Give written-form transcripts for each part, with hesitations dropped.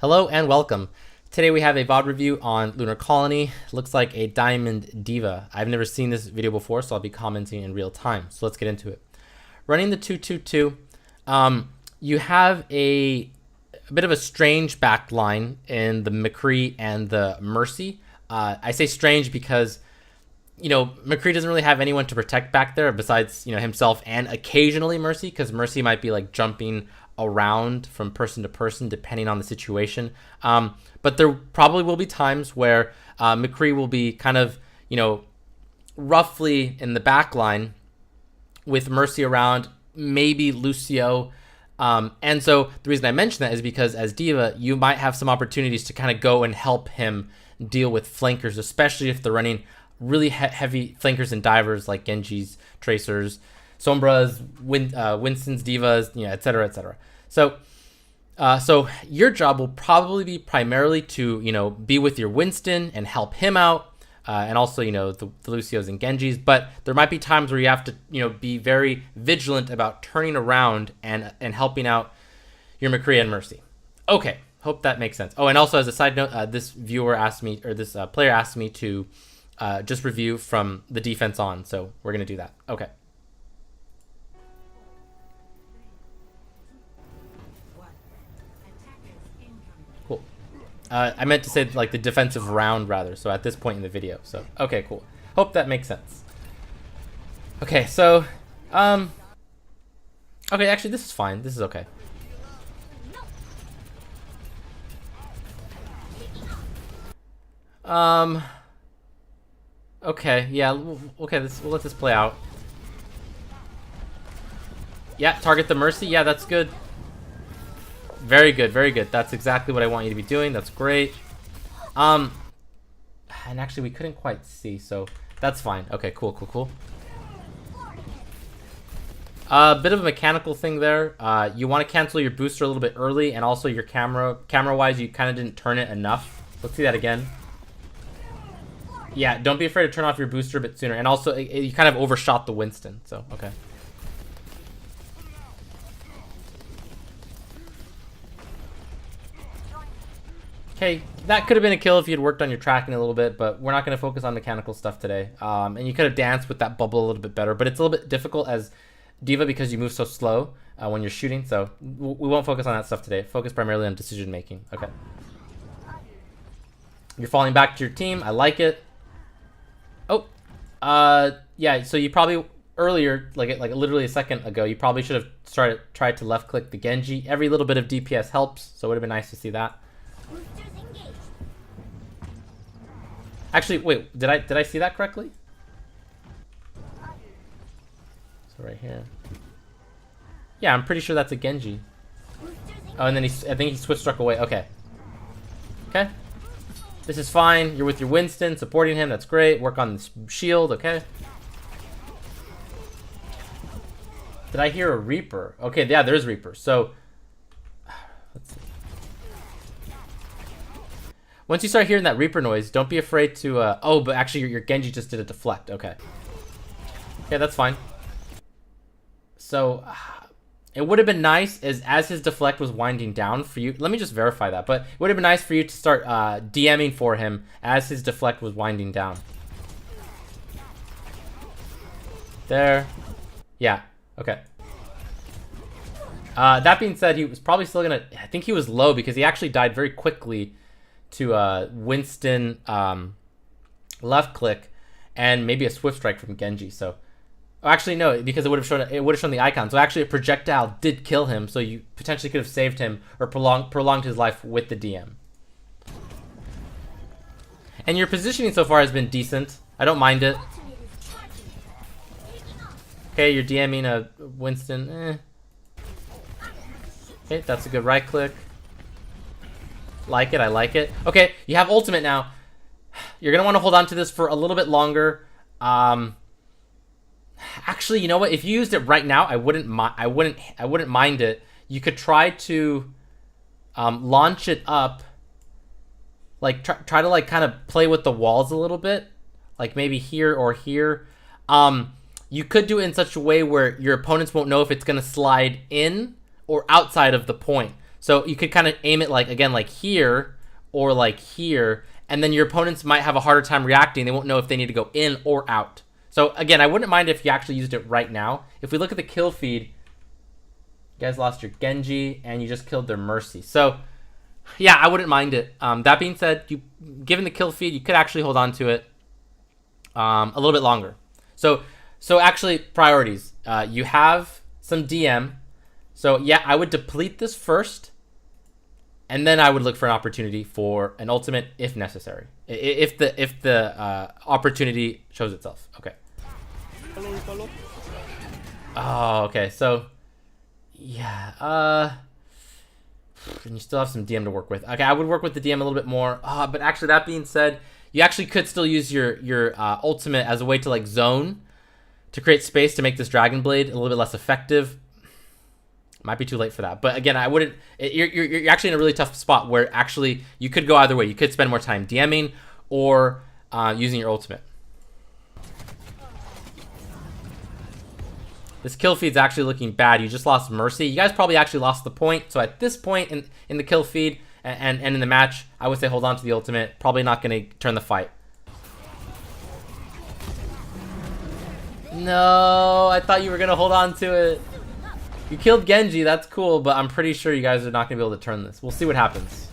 Hello and welcome. Today we have a VOD review on Lunar Colony. Looks like a Diamond Diva. I've never seen this video before, so I'll be commenting in real time. So let's get into it. Running the 222, you have a bit of a strange backline in the McCree and the Mercy. I say strange because, McCree doesn't really have anyone to protect back there besides, himself and occasionally Mercy, because Mercy might be like jumping around from person to person depending on the situation. But there probably will be times where McCree will be kind of, roughly in the back line with Mercy around, maybe Lucio. And so the reason I mention that is because as Diva, you might have some opportunities to kind of go and help him deal with flankers, especially if they're running really heavy flankers and divers like Genji's, Tracers, Sombra's, Winston's, Divas, et cetera, et cetera. So your job will probably be primarily to, be with your Winston and help him out. And also, the Lucios and Genjis, but there might be times where you have to, be very vigilant about turning around and helping out your McCree and Mercy. Okay, hope that makes sense. Oh, and also as a side note, this viewer asked me, or this player asked me to just review from the defense on, so we're gonna do that. Okay. Cool. I meant to say like the defensive round rather, so at this point in the video. So, okay, cool. Hope that makes sense. Okay, so, okay, actually this is fine. This is okay. Okay, yeah, okay, we'll let this play out. Yeah, target the Mercy. Yeah, that's good. Very good, very good. That's exactly what I want you to be doing. That's great. And actually we couldn't quite see, so that's fine. Okay, cool, cool, cool. Bit of a mechanical thing there. You want to cancel your booster a little bit early, and also your camera-wise, you kind of didn't turn it enough. Let's see that again. Yeah, don't be afraid to turn off your booster a bit sooner. And also, you kind of overshot the Winston, so, okay. Okay, that could have been a kill if you had worked on your tracking a little bit, but we're not going to focus on mechanical stuff today. And you could have danced with that bubble a little bit better, but it's a little bit difficult as Diva because you move so slow when you're shooting, so we won't focus on that stuff today. Focus primarily on decision making. Okay. You're falling back to your team. I like it. Oh, yeah, so you probably earlier, like literally a second ago, you probably should have tried to left click the Genji. Every little bit of DPS helps, so it would have been nice to see that. Actually, wait, did I see that correctly? So right here. Yeah, I'm pretty sure that's a Genji. Oh, and then I think he switch struck away. Okay. Okay. This is fine. You're with your Winston, supporting him. That's great. Work on this shield. Okay. Did I hear a Reaper? Okay, yeah, there's Reaper. So, let's see. Once you start hearing that Reaper noise, don't be afraid to, oh, but actually your Genji just did a deflect. Okay. Okay, that's fine. So, it would have been nice as his deflect was winding down for you. Let me just verify that. But it would have been nice for you to start DMing for him as his deflect was winding down. There. Yeah. Okay. That being said, he was probably still going to... I think he was low because he actually died very quickly to Winston left click and maybe a swift strike from Genji. So... Actually, no, because it would have shown the icon. So actually, a projectile did kill him. So you potentially could have saved him or prolonged his life with the DM. And your positioning so far has been decent. I don't mind it. Okay, you're DMing a Winston. Okay, that's a good right click. Like it, I like it. Okay, you have ultimate now. You're gonna want to hold on to this for a little bit longer. Actually, you know what? If you used it right now, I wouldn't mind it. You could try to launch it up, like try to like kind of play with the walls a little bit, like maybe here or here. You could do it in such a way where your opponents won't know if it's gonna slide in or outside of the point. So you could kind of aim it like, again, like here or like here, and then your opponents might have a harder time reacting. They won't know if they need to go in or out. So again, I wouldn't mind if you actually used it right now. If we look at the kill feed, you guys lost your Genji and you just killed their Mercy. So yeah, I wouldn't mind it. That being said, given the kill feed, you could actually hold on to it a little bit longer. So actually, priorities. You have some DM. So yeah, I would deplete this first, and then I would look for an opportunity for an ultimate if necessary. If the opportunity shows itself. Okay. Oh, okay. So yeah. And you still have some DM to work with. Okay, I would work with the DM a little bit more. But actually, that being said, you actually could still use your ultimate as a way to like zone to create space to make this Dragon Blade a little bit less effective. Might be too late for that. But again, I wouldn't. You're actually in a really tough spot where actually you could go either way. You could spend more time DMing or using your ultimate. This kill feed's actually looking bad. You just lost Mercy. You guys probably actually lost the point. So at this point in the kill feed and in the match, I would say hold on to the ultimate. Probably not going to turn the fight. No, I thought you were going to hold on to it. You killed Genji. That's cool, but I'm pretty sure you guys are not going to be able to turn this. We'll see what happens.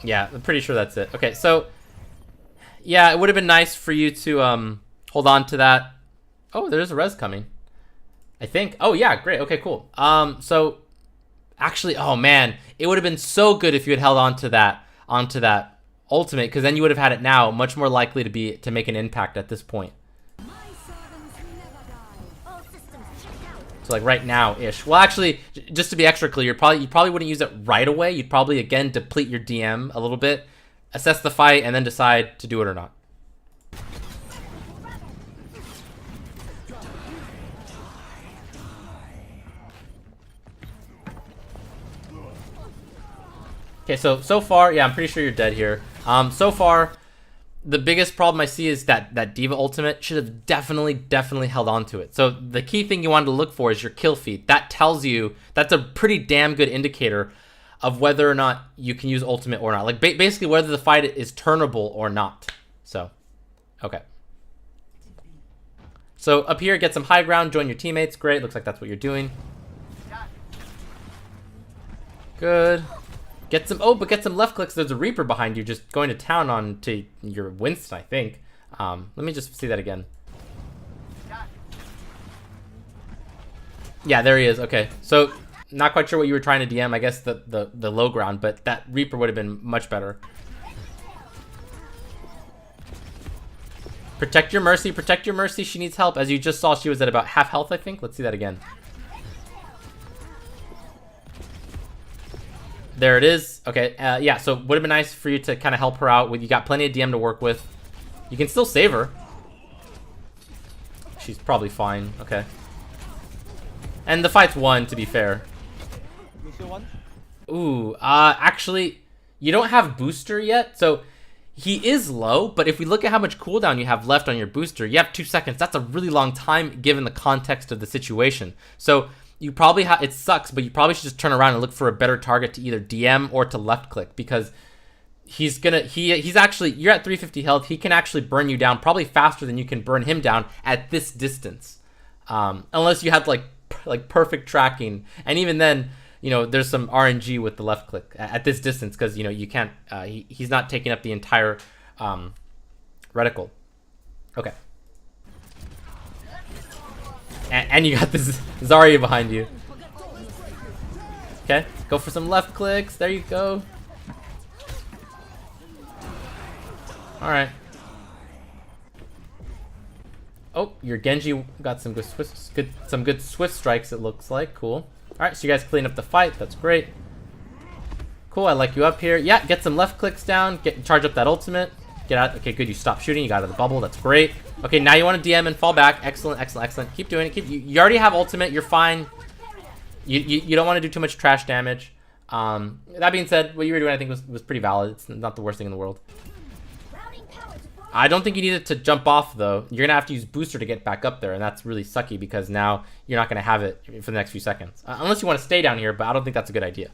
Yeah, I'm pretty sure that's it. Okay, so yeah, it would have been nice for you to hold on to that. Oh, there's a res coming, I think. Oh yeah, great. Okay, cool. So actually, oh man, it would have been so good if you had held on to that ultimate, because then you would have had it now, much more likely to make an impact at this point. So like right now-ish. Well, actually, just to be extra clear, you probably wouldn't use it right away. You'd probably, again, deplete your DM a little bit, assess the fight, and then decide to do it or not. Okay, so far, yeah, I'm pretty sure you're dead here. So far, the biggest problem I see is that Diva ultimate should have definitely held on to it. So the key thing you wanted to look for is your kill feed. That tells you, that's a pretty damn good indicator of whether or not you can use ultimate or not. Like basically whether the fight is turnable or not. So, okay. So up here, get some high ground, join your teammates. Great, looks like that's what you're doing. Good. Get some, oh, but get some left clicks. There's a Reaper behind you just going to town on to your Winston, I think. Let me just see that again. Yeah, there he is. Okay, so not quite sure what you were trying to DM. I guess the low ground, but that Reaper would have been much better. Protect your Mercy. Protect your Mercy. She needs help. As you just saw, she was at about half health, I think. Let's see that again. There it is. Okay, yeah, so would have been nice for you to kind of help her out. You got plenty of DM to work with. You can still save her. She's probably fine. Okay. And the fight's won, to be fair. Ooh, actually, you don't have booster yet, so he is low, but if we look at how much cooldown you have left on your booster, you have 2 seconds. That's a really long time given the context of the situation. So you probably it sucks, but you probably should just turn around and look for a better target to either DM or to left click, because he's actually, you're at 350 health. He can actually burn you down probably faster than you can burn him down at this distance. Unless you have like perfect tracking. And even then, you know, there's some RNG with the left click at this distance, because, you know, you can't, he's not taking up the entire reticle. Okay. And you got this Zarya behind you. Okay, go for some left clicks. There you go. All right. Oh, your Genji got some good swift strikes. It looks like. Cool. All right, so you guys clean up the fight. That's great. Cool. I like you up here. Yeah, get some left clicks down. Charge up that ultimate. Get out. Okay, good. You stopped shooting. You got out of the bubble. That's great. Okay, now you want to DM and fall back. Excellent, excellent, excellent. Keep doing it. You already have ultimate. You're fine. You don't want to do too much trash damage. That being said, what you were doing, I think, was pretty valid. It's not the worst thing in the world. I don't think you needed to jump off, though. You're going to have to use booster to get back up there, and that's really sucky because now you're not going to have it for the next few seconds. Unless you want to stay down here, but I don't think that's a good idea.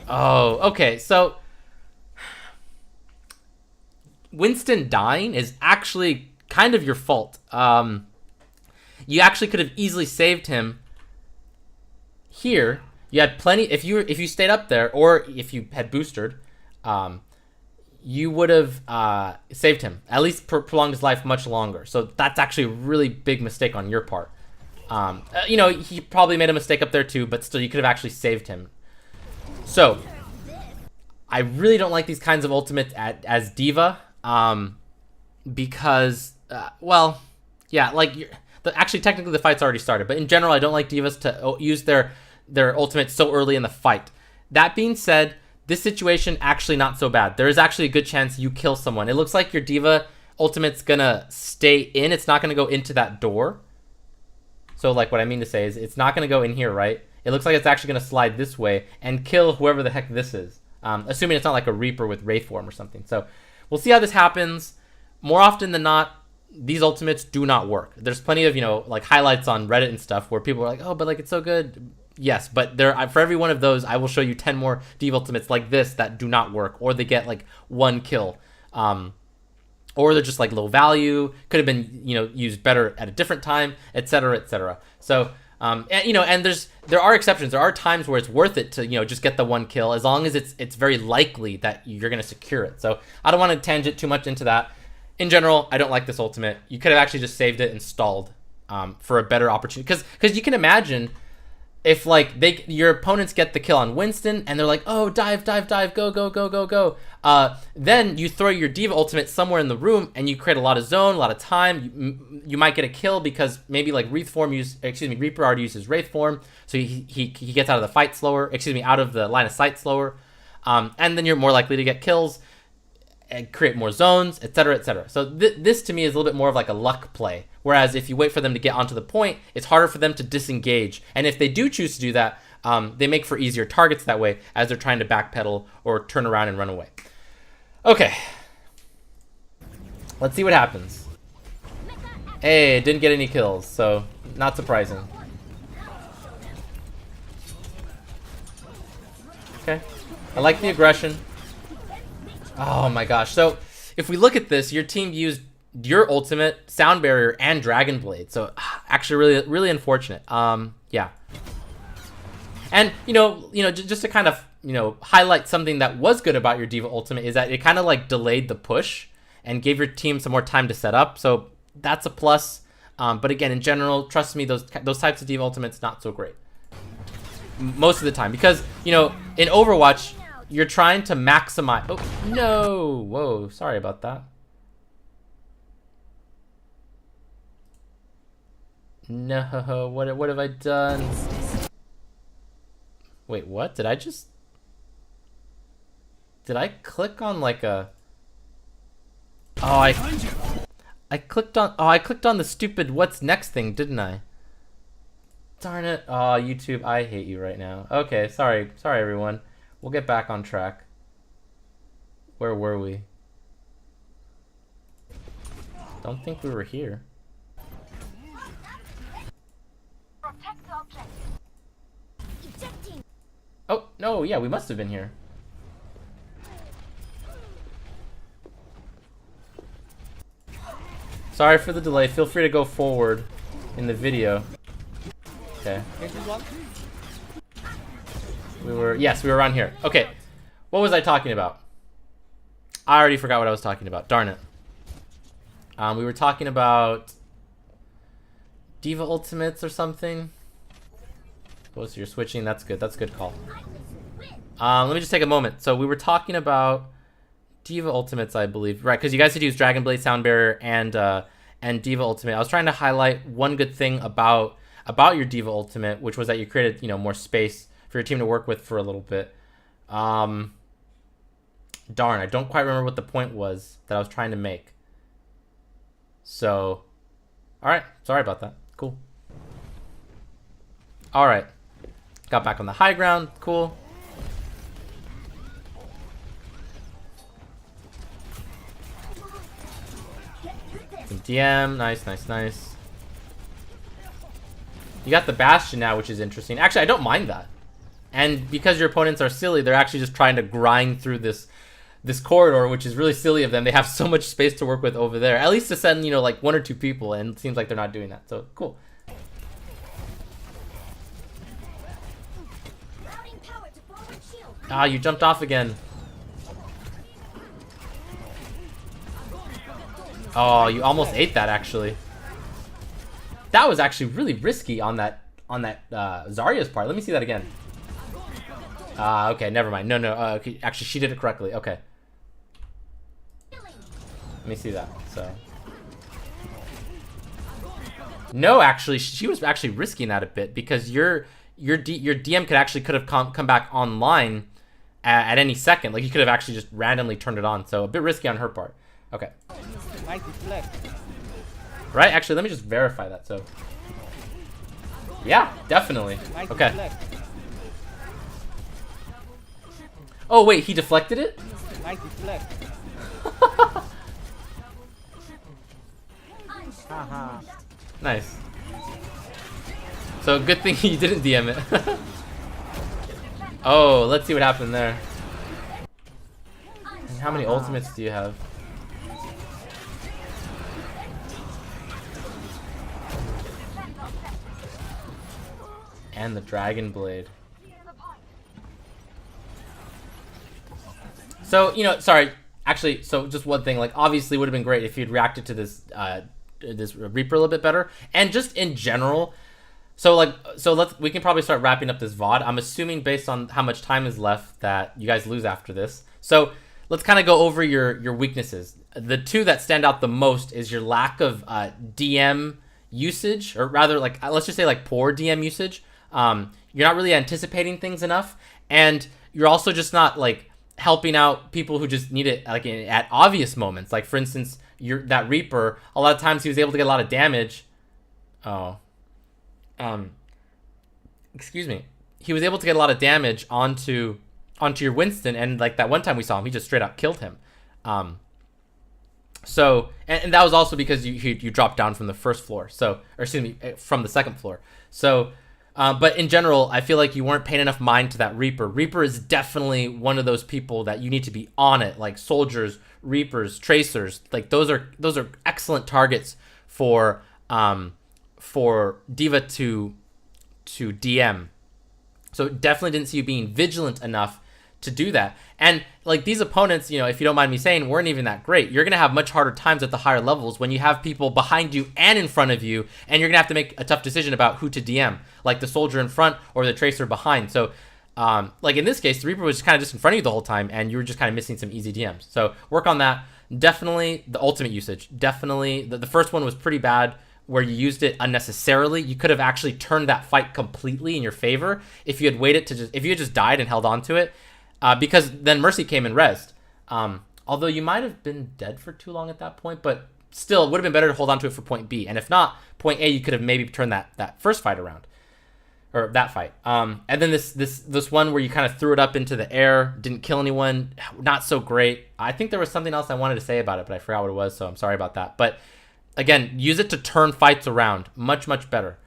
Oh, okay, so Winston dying is actually kind of your fault. You actually could have easily saved him here. You had plenty. If you stayed up there, or if you had boosted, you would have saved him. At least prolonged his life much longer. So that's actually a really big mistake on your part. You know, he probably made a mistake up there too, but still, you could have actually saved him. So I really don't like these kinds of ultimates as D.Va, because, well, yeah, like actually technically the fight's already started, but in general, I don't like D.Vas to use their ultimate so early in the fight. That being said, this situation actually not so bad. There is actually a good chance you kill someone. It looks like your D.Va ultimate's gonna stay in. It's not gonna go into that door. So like what I mean to say is it's not gonna go in here, right? It looks like it's actually gonna slide this way and kill whoever the heck this is. Assuming it's not like a Reaper with Wraith form or something. So we'll see how this happens. More often than not, these ultimates do not work. There's plenty of, you know, like highlights on Reddit and stuff where people are like, oh, but like it's so good. Yes, but for every one of those, I will show you 10 more D.Va ultimates like this that do not work, or they get like one kill. Or they're just like low value, could have been, you know, used better at a different time, etc., etc. So, and, you know, and there are exceptions. There are times where it's worth it to, you know, just get the one kill as long as it's very likely that you're going to secure it. So I don't want to tangent too much into that. In general, I don't like this ultimate. You could have actually just saved it and stalled for a better opportunity. Because you can imagine if like your opponents get the kill on Winston and they're like, oh, dive, dive, dive, go, go, go, go, go. Then you throw your D.Va ultimate somewhere in the room and you create a lot of zone, a lot of time. You might get a kill because maybe like Reaper already uses Wraith form, so he gets out of the fight slower. Out of the line of sight slower, and then you're more likely to get kills and create more zones, etc., etc. So this to me is a little bit more of like a luck play. Whereas if you wait for them to get onto the point, it's harder for them to disengage. And if they do choose to do that, they make for easier targets that way as they're trying to backpedal or turn around and run away. Okay. Let's see what happens. Hey, didn't get any kills, so not surprising. Okay. I like the aggression. Oh my gosh. So if we look at this, your team used your ultimate, Sound Barrier, and Dragon Blade. So actually really, really unfortunate. Yeah. And, you know, just to kind of, you know, highlight something that was good about your D.Va ultimate is that it kind of like delayed the push and gave your team some more time to set up. So that's a plus. But again, in general, trust me, those types of D.Va ultimates, not so great. Most of the time. Because, you know, in Overwatch, you're trying to maximize... Oh, no! Whoa, sorry about that. No, what have I done? Wait, what? Did I click on like a... Oh, I clicked on the stupid what's next thing, didn't I? Darn it. Oh, YouTube, I hate you right now. Okay, sorry everyone. We'll get back on track. Where were we? Don't think we were here. Oh, no, yeah, we must have been here. Sorry for the delay. Feel free to go forward in the video. Okay. We were around here. Okay. What was I talking about? I already forgot what I was talking about. Darn it. We were talking about D.Va ultimates or something. Oh, so you're switching. That's good. That's a good call. Let me just take a moment. So we were talking about D.Va ultimates, I believe. Right, because you guys had used Dragon Blade, Sound Barrier, and D.Va ultimate. I was trying to highlight one good thing about your D.Va ultimate, which was that you created, you know, more space for your team to work with for a little bit. Darn, I don't quite remember what the point was that I was trying to make. So, alright, sorry about that. Cool. Alright. Got back on the high ground. Cool. Some DM. Nice, nice, nice. You got the Bastion now, which is interesting. Actually, I don't mind that. And because your opponents are silly, they're actually just trying to grind through this corridor, which is really silly of them. They have so much space to work with over there. At least to send, you know, like 1 or 2 people, and it seems like they're not doing that. So, cool. Ah, you jumped off again. Oh, you almost ate that, actually. That was actually really risky on that Zarya's part. Let me see that again. Okay, never mind. No, okay, actually, she did it correctly. Okay. Let me see that. So. No, actually, she was actually risking that a bit because your DM could have come back online at any second. Like, you could have actually just randomly turned it on. So, a bit risky on her part. Okay. Right? Actually, let me just verify that. So. Yeah, definitely. Okay. Oh, wait, he deflected it? Nice. So, good thing he didn't DM it. Oh, let's see what happened there. And how many ultimates do you have? And the Dragon Blade. So, you know, sorry. Actually, so just one thing. Like, obviously, it would have been great if you'd reacted to this this Reaper a little bit better. And just in general. So, like, we can probably start wrapping up this VOD. I'm assuming based on how much time is left that you guys lose after this. So, let's kind of go over your weaknesses. The 2 that stand out the most is your lack of DM usage, or rather, like, let's just say, like, poor DM usage. You're not really anticipating things enough, and you're also just not, like, helping out people who just need it, like, at obvious moments. Like, for instance, that Reaper, a lot of times he was able to get a lot of damage. Oh. Excuse me. He was able to get a lot of damage onto your Winston, and, like, that one time we saw him, he just straight up killed him. So, and that was also because you dropped down from the first floor. So, or excuse me, from the second floor. So, but in general, I feel like you weren't paying enough mind to that Reaper. Reaper is definitely one of those people that you need to be on it, like soldiers, Reapers, Tracers. Like, those are excellent targets for D.Va to DM. So definitely didn't see you being vigilant enough to do that. And, like, these opponents, you know, if you don't mind me saying, weren't even that great. You're going to have much harder times at the higher levels when you have people behind you and in front of you, and you're going to have to make a tough decision about who to DM, like the soldier in front or the Tracer behind. So, like, in this case, the Reaper was kind of just in front of you the whole time, and you were just kind of missing some easy DMs. So work on that. Definitely the ultimate usage. Definitely. The first one was pretty bad, where you used it unnecessarily. You could have actually turned that fight completely in your favor if you had waited if you had just died and held on to it. Because then Mercy came and rezzed. Although you might have been dead for too long at that point, but still, it would have been better to hold on to it for point B. And if not, point A, you could have maybe turned that first fight around. Or that fight. And then this one where you kind of threw it up into the air, didn't kill anyone, not so great. I think there was something else I wanted to say about it, but I forgot what it was, so I'm sorry about that. But again, use it to turn fights around. Much, much better.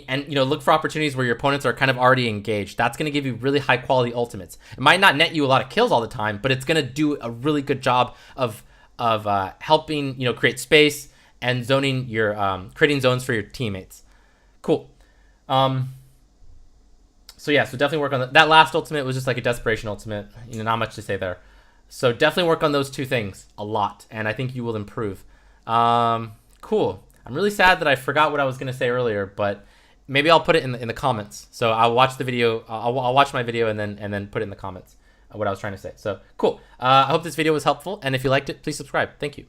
And, you know, look for opportunities where your opponents are kind of already engaged. That's going to give you really high quality ultimates. It might not net you a lot of kills all the time, but it's going to do a really good job of helping, you know, create space and zoning creating zones for your teammates. Cool. So yeah, so definitely work on that. That last ultimate was just like a desperation ultimate. You know, not much to say there. So definitely work on those 2 things a lot, and I think you will improve. Cool. I'm really sad that I forgot what I was going to say earlier, but maybe I'll put it in the comments. So I'll watch the video. I'll watch my video and then put it in the comments what I was trying to say. So cool. I hope this video was helpful, and if you liked it, please subscribe. Thank you.